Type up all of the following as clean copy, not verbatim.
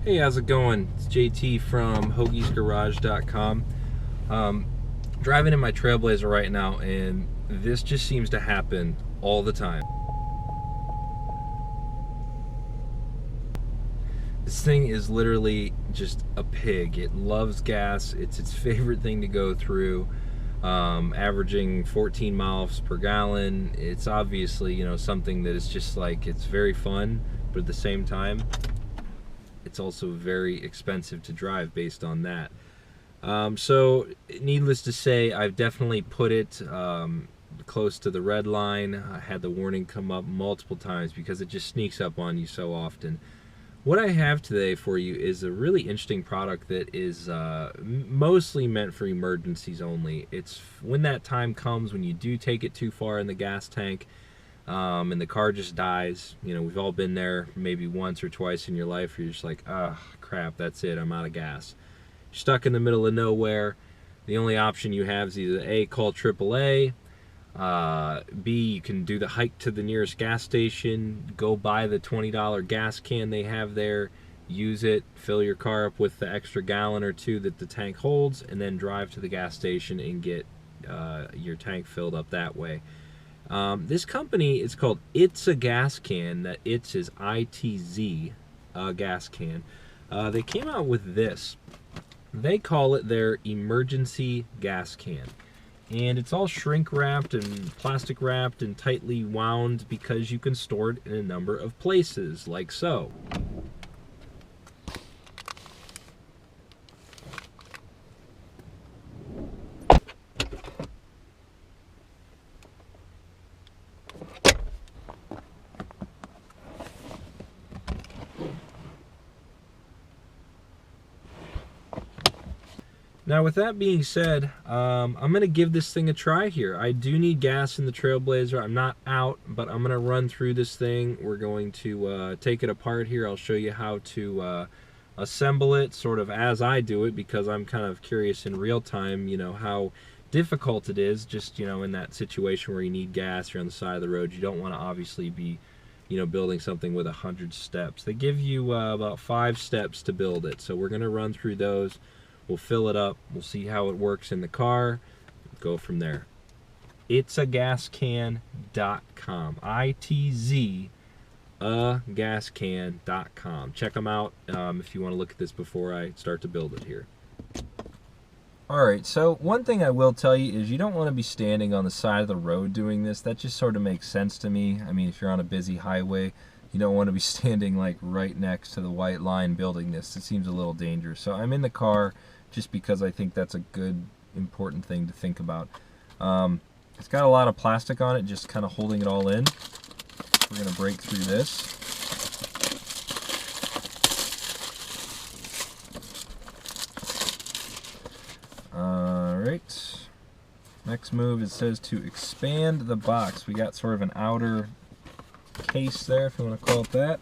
Hey, how's it going? It's JT from hoagiesgarage.com. Driving in my Trailblazer right now, and this just seems to happen all the time. This thing is literally just a pig. It loves gas. It's its favorite thing to go through. Averaging 14 miles per gallon. It's obviously, something that is just like, it's very fun, but at the same time, it's also very expensive to drive based on that. So, needless to say, I've definitely put it close to the red line. I had the warning come up multiple times because it just sneaks up on you so often. What I have today for you is a really interesting product that is mostly meant for emergencies only. It's when that time comes when you do take it too far in the gas tank, and the car just dies. We've all been there maybe once or twice in your life where you're just like, ah, crap, that's it, I'm out of gas. You're stuck in the middle of nowhere. The only option you have is either A, call AAA, B, you can do the hike to the nearest gas station, go buy the $20 gas can they have there, use it, fill your car up with the extra gallon or two that the tank holds, and then drive to the gas station and get your tank filled up that way. This company is called It's a Gas Can. That It's is ITZ, gas can. They came out with this. They call it their emergency gas can. And it's all shrink wrapped and plastic wrapped and tightly wound because you can store it in a number of places, like so. Now, with that being said, I'm going to give this thing a try here. I do need gas in the Trailblazer. I'm not out, but I'm going to run through this thing. We're going to take it apart here. I'll show you how to assemble it sort of as I do it, because I'm kind of curious in real time, how difficult it is just, in that situation where you need gas, you're on the side of the road. You don't want to obviously be, building something with 100 steps. They give you about 5 steps to build it. So we're going to run through those. We'll fill it up. We'll see how it works in the car. Go from there. Itsagascan.com. ITZ gascan.com. Check them out if you want to look at this before I start to build it here. Alright, so one thing I will tell you is you don't want to be standing on the side of the road doing this. That just sort of makes sense to me. I mean, if you're on a busy highway, you don't want to be standing like right next to the white line building this. It seems a little dangerous. So I'm in the car just because I think that's a good, important thing to think about. It's got a lot of plastic on it, just kind of holding it all in. We're going to break through this. Alright. Next move, it says to expand the box. We got sort of an outer case there, if you want to call it that.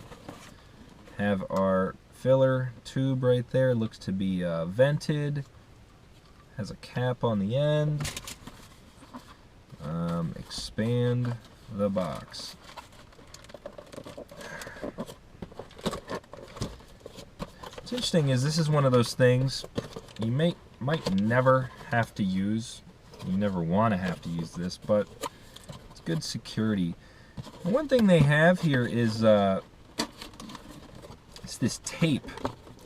Have our filler tube right there. Looks to be vented. Has a cap on the end. Expand the box. What's interesting is this is one of those things you might never have to use. You never want to have to use this, but it's good security. One thing they have here is it's this tape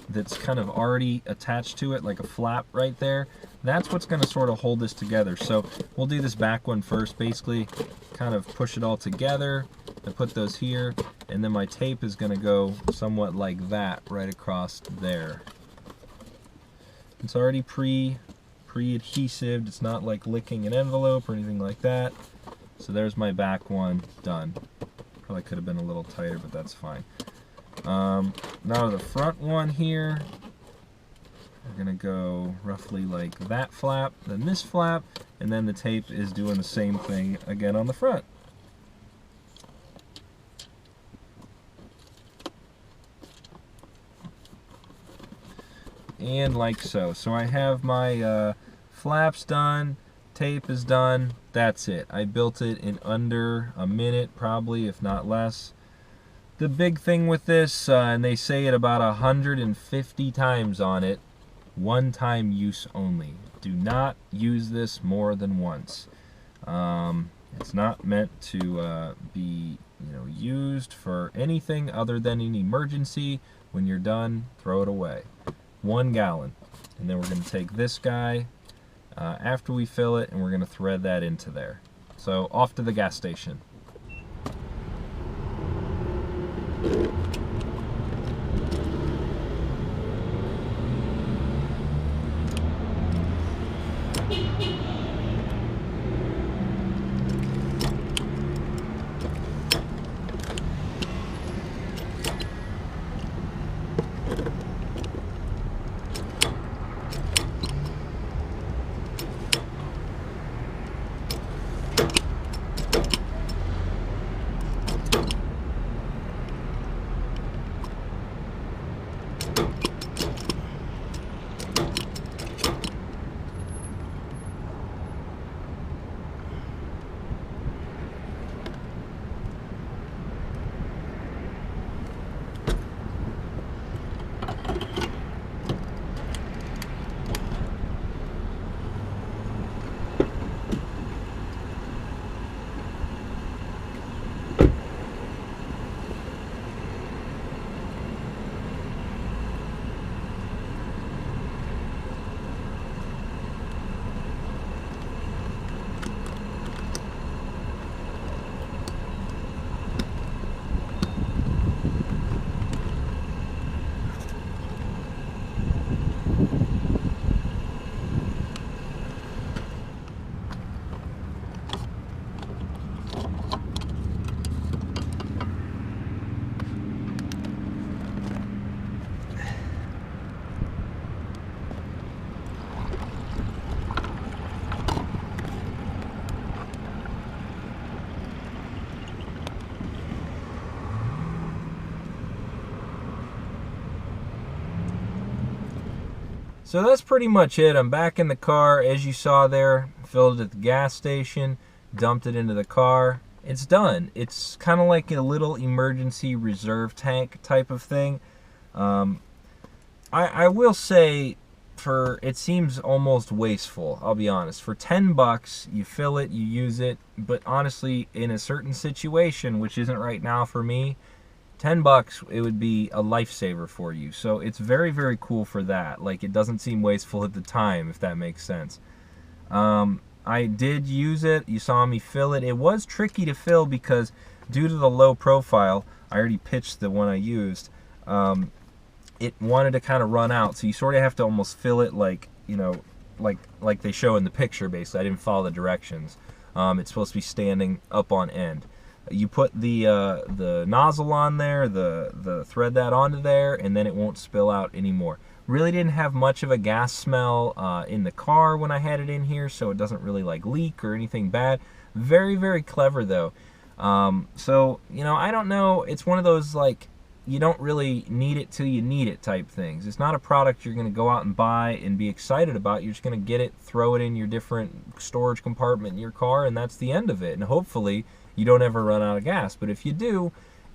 that's kind of already attached to it, like a flap right there. That's what's going to sort of hold this together. So we'll do this back one first, basically kind of push it all together and put those here, and then my tape is going to go somewhat like that right across there. It's already pre-adhesive. It's not like licking an envelope or anything like that. So there's my back one done. Probably could have been a little tighter, but that's fine. Now the front one here, we're going to go roughly like that flap, then this flap, and then the tape is doing the same thing again on the front. And like so. So I have my flaps done, tape is done, that's it. I built it in under a minute, probably, if not less. The big thing with this, and they say it about 150 times on it, one-time use only. Do not use this more than once. It's not meant to be, used for anything other than an emergency. When you're done, throw it away. 1 gallon. And then we're going to take this guy after we fill it, and we're going to thread that into there. So off to the gas station. So that's pretty much it. I'm back in the car. As you saw there, filled it at the gas station, dumped it into the car. It's done. It's kind of like a little emergency reserve tank type of thing. I will say, it seems almost wasteful, I'll be honest. For 10 bucks, you fill it, you use it, but honestly, in a certain situation, which isn't right now for me, 10 bucks, it would be a lifesaver for you. So it's very, very cool for that. Like, it doesn't seem wasteful at the time, if that makes sense. I did use it. You saw me fill it. It was tricky to fill because due to the low profile, I already pitched the one I used, it wanted to kind of run out. So you sort of have to almost fill it like, like they show in the picture, basically. I didn't follow the directions. It's supposed to be standing up on end. You put the nozzle on there, the thread that onto there, and then it won't spill out anymore. Really didn't have much of a gas smell in the car when I had it in here, so it doesn't really like leak or anything bad. Very, very clever though. So, I don't know. It's one of those, like, you don't really need it till you need it type things. It's not a product you're going to go out and buy and be excited about. You're just going to get it, throw it in your different storage compartment in your car, and that's the end of it. And hopefully you don't ever run out of gas. But if you do,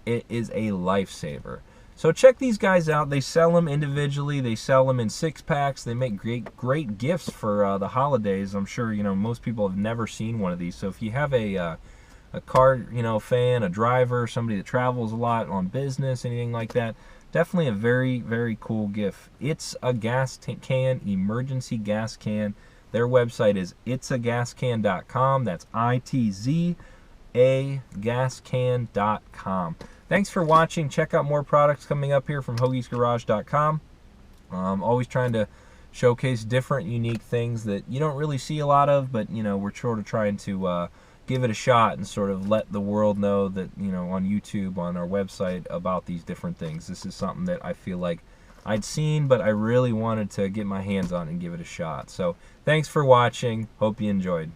it is a lifesaver. So check these guys out. They sell them individually. They sell them in 6-packs. They make great gifts for the holidays. I'm sure most people have never seen one of these. So if you have a car fan, a driver, somebody that travels a lot on business, anything like that, definitely a very, very cool gift. It's a gas can, emergency gas can. Their website is itsagascan.com. That's itzagascan.com. Thanks for watching. Check out more products coming up here from hoagiesgarage.com. Always trying to showcase different, unique things that you don't really see a lot of, but we're sort of trying to give it a shot and sort of let the world know that, on YouTube, on our website, about these different things. This is something that I feel like I'd seen, but I really wanted to get my hands on it and give it a shot. So thanks for watching. Hope you enjoyed.